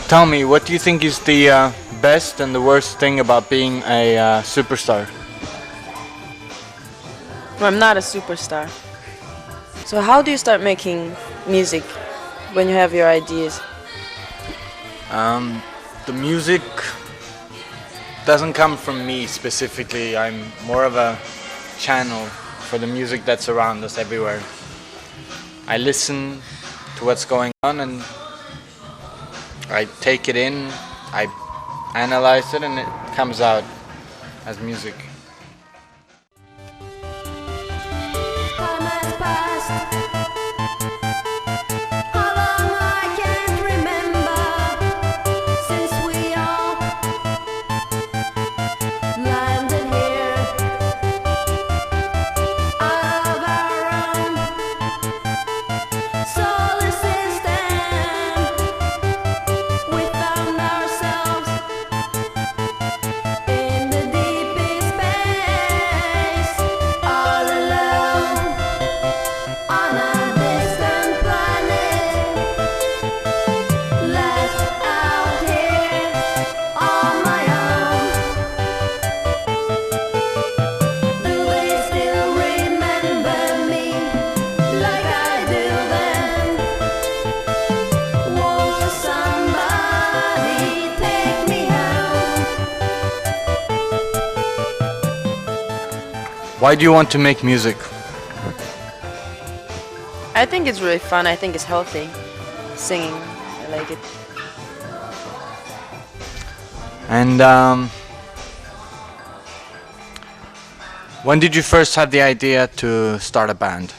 Tell me, what do you think is the best and the worst thing about being a superstar? Well, I'm not a superstar. So how do you start making music when you have your ideas? The music doesn't come from me specifically. I'm more of a channel for the music that's around us everywhere. I listen to what's going on and I take it in, I analyze it, and it comes out as music. Time has passed. How long I can't remember since we all landed here out of our own solar system. We found ourselves in the deepest space, all alone on a distant planet, left out here on my own. Do they still remember me like I do them? Won't somebody take me home? Why do you want to make music? I think it's really fun. I think it's healthy. Singing, I like it. And when did you first have the idea to start a band?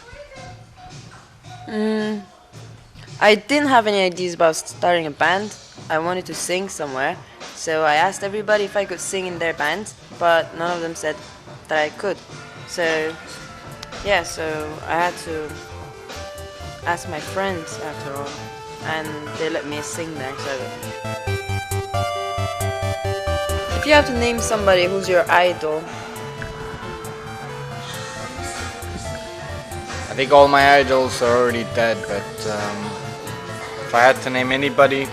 I didn't have any ideas about starting a band. I wanted to sing somewhere, so I asked everybody if I could sing in their band, but none of them said that I could. So, yeah, so I had to ask my friends after all, and they let me sing there. So, if you have to name somebody who's your idol, I think all my idols are already dead, but if I had to name anybody,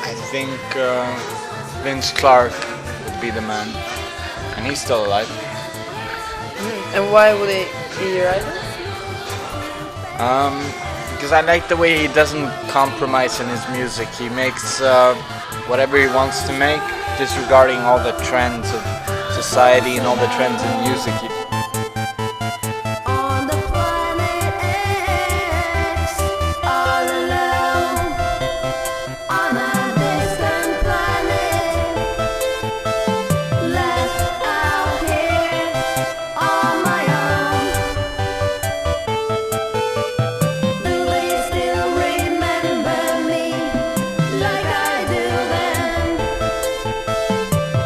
I think Vince Clark would be the man, and he's still alive. and why would it be your idol? Because I like the way he doesn't compromise in his music. He makes whatever he wants to make, disregarding all the trends of society and all the trends in music. On the planet X, all alone on a distant planet, left out here on my own. Do they still remember me like I do them?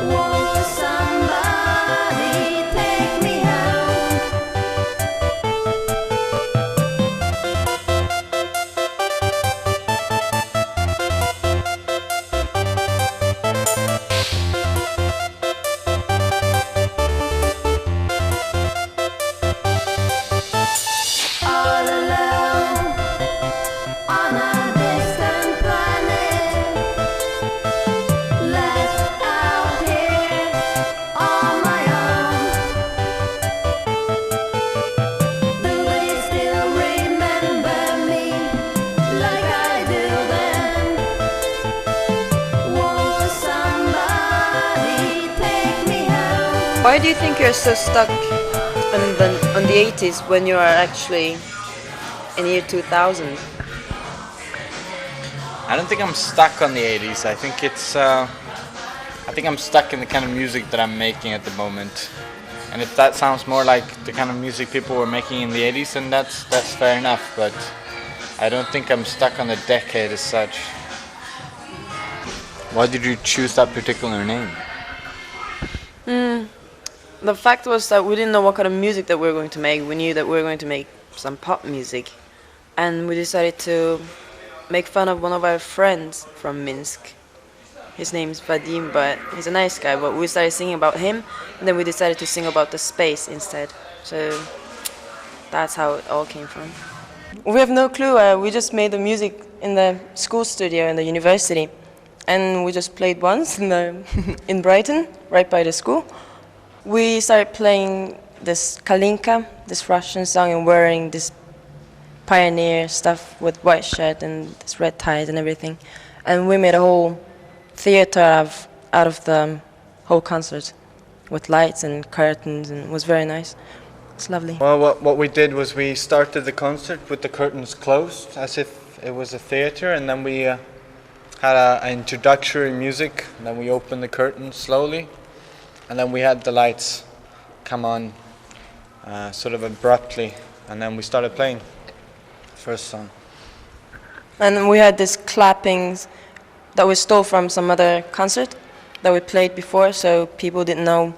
Won't somebody take me home? All alone on a distant planet, left out here on my own. Do they still remember me like I do them? Won't somebody take me home? Why do you think you're so stuck on the 80s when you are actually in year 2000? I don't think I'm stuck on the 80s. I think I'm stuck in the kind of music that I'm making at the moment. And if that sounds more like the kind of music people were making in the 80s, then that's fair enough. But I don't think I'm stuck on the decade as such. Why did you choose that particular name? The fact was that we didn't know what kind of music that we were going to make. We knew that we were going to make some pop music. And we decided to make fun of one of our friends from Minsk. His name's Vadim, but he's a nice guy. But we started singing about him, and then we decided to sing about the space instead. So that's how it all came from. We have no clue. We just made the music in the school studio in the university, and we just played once in the in Brighton, right by the school. We started playing this Kalinka, this Russian song, and wearing this pioneer stuff with white shirt and this red ties and everything, and we made a whole theater out of the whole concert with lights and curtains, and it was very nice. It's lovely. Well, what we did was we started the concert with the curtains closed, as if it was a theater, and then we had an introductory music, and then we opened the curtains slowly, and then we had the lights come on sort of abruptly, and then we started playing the first song. And we had this clappings that we stole from some other concert that we played before, so people didn't know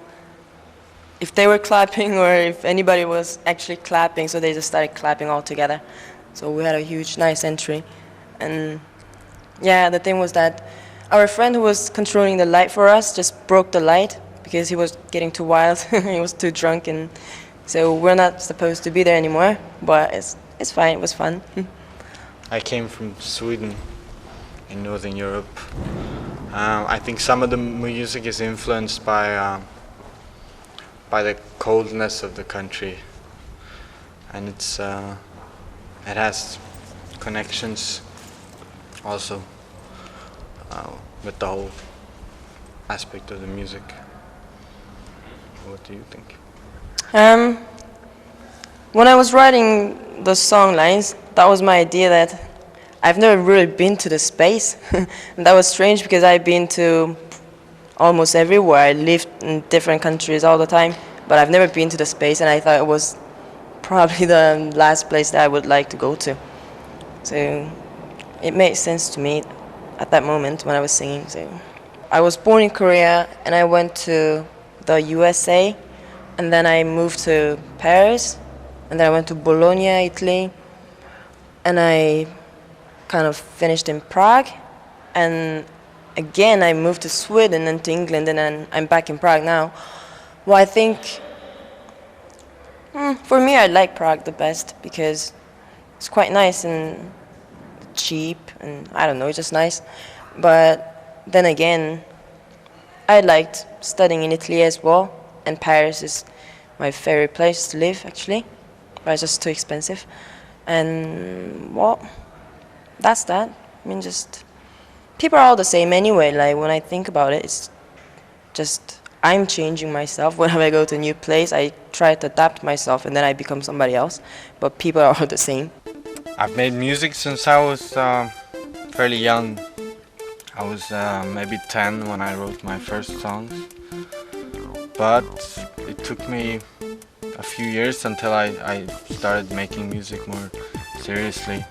if they were clapping or if anybody was actually clapping, so they just started clapping all together. So we had a huge, nice entry. And yeah, the thing was that our friend who was controlling the light for us just broke the light because he was getting too wild. He was too drunk, and so we're not supposed to be there anymore, but it's fine, it was fun. I came from Sweden in Northern Europe. I think some of the music is influenced by the coldness of the country, and it has connections also with the whole aspect of the music. What do you think? When I was writing the song lines, that was my idea that I've never really been to the space, and that was strange because I've been to almost everywhere. I lived in different countries all the time, but I've never been to the space, and I thought it was probably the last place that I would like to go to. So it made sense to me at that moment when I was singing. So I was born in Korea, and I went to the USA, and then I moved to Paris, and then I went to Bologna, Italy, and I kind of finished in Prague, and again I moved to Sweden and to England, and then I'm back in Prague now. Well, I think for me I like Prague the best because it's quite nice and cheap, and I don't know, it's just nice. But then again, I liked studying in Italy as well, and Paris is my favorite place to live actually, but it's just too expensive. And well, that's that. I mean, just people are all the same anyway. Like when I think about it, it's just I'm changing myself. Whenever I go to a new place, I try to adapt myself, and then I become somebody else. But people are all the same. I've made music since I was fairly young. I was maybe 10 when I wrote my first songs, but it took me a few years until I started making music more seriously.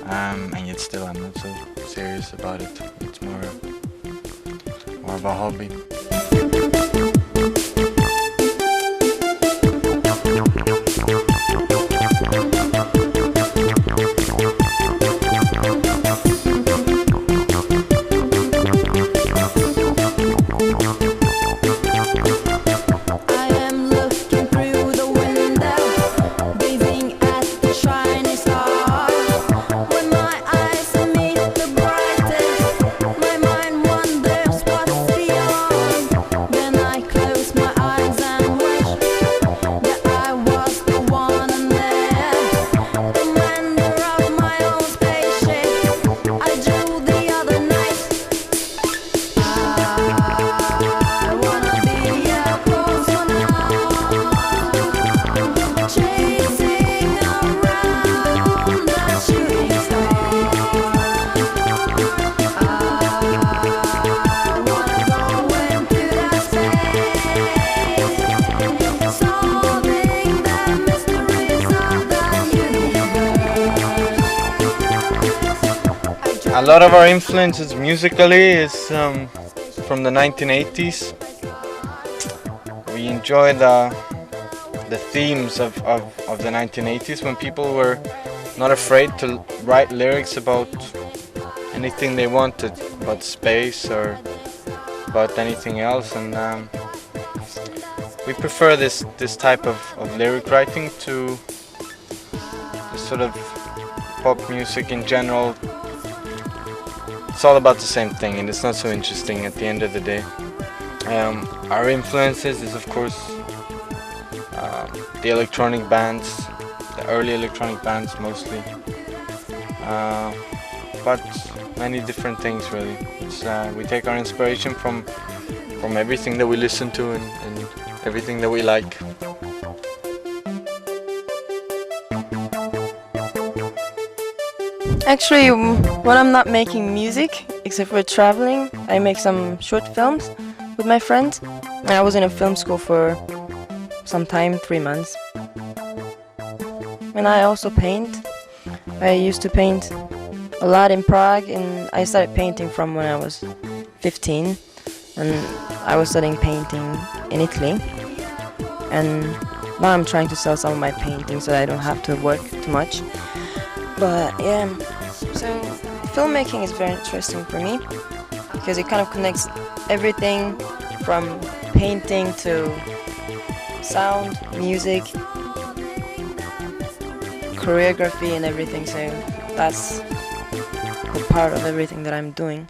And yet still I'm not so serious about it. It's more of a hobby. A lot of our influences musically is from the 1980s. We enjoy the themes of the 1980s when people were not afraid to write lyrics about anything they wanted, about space or about anything else, and we prefer this type of lyric writing to this sort of pop music in general, it's all about the same thing, and it's not so interesting at the end of the day. Our influences is of course the electronic bands, the early electronic bands mostly, but many different things really. We take our inspiration from everything that we listen to and everything that we like. Actually, when I'm not making music, except for traveling, I make some short films with my friends. And I was in a film school for some time, 3 months. And I also paint. I used to paint a lot in Prague, and I started painting from when I was 15. And I was studying painting in Italy. And now I'm trying to sell some of my paintings so that I don't have to work too much. But yeah, so filmmaking is very interesting for me because it kind of connects everything from painting to sound, music, choreography and everything, so that's the part of everything that I'm doing.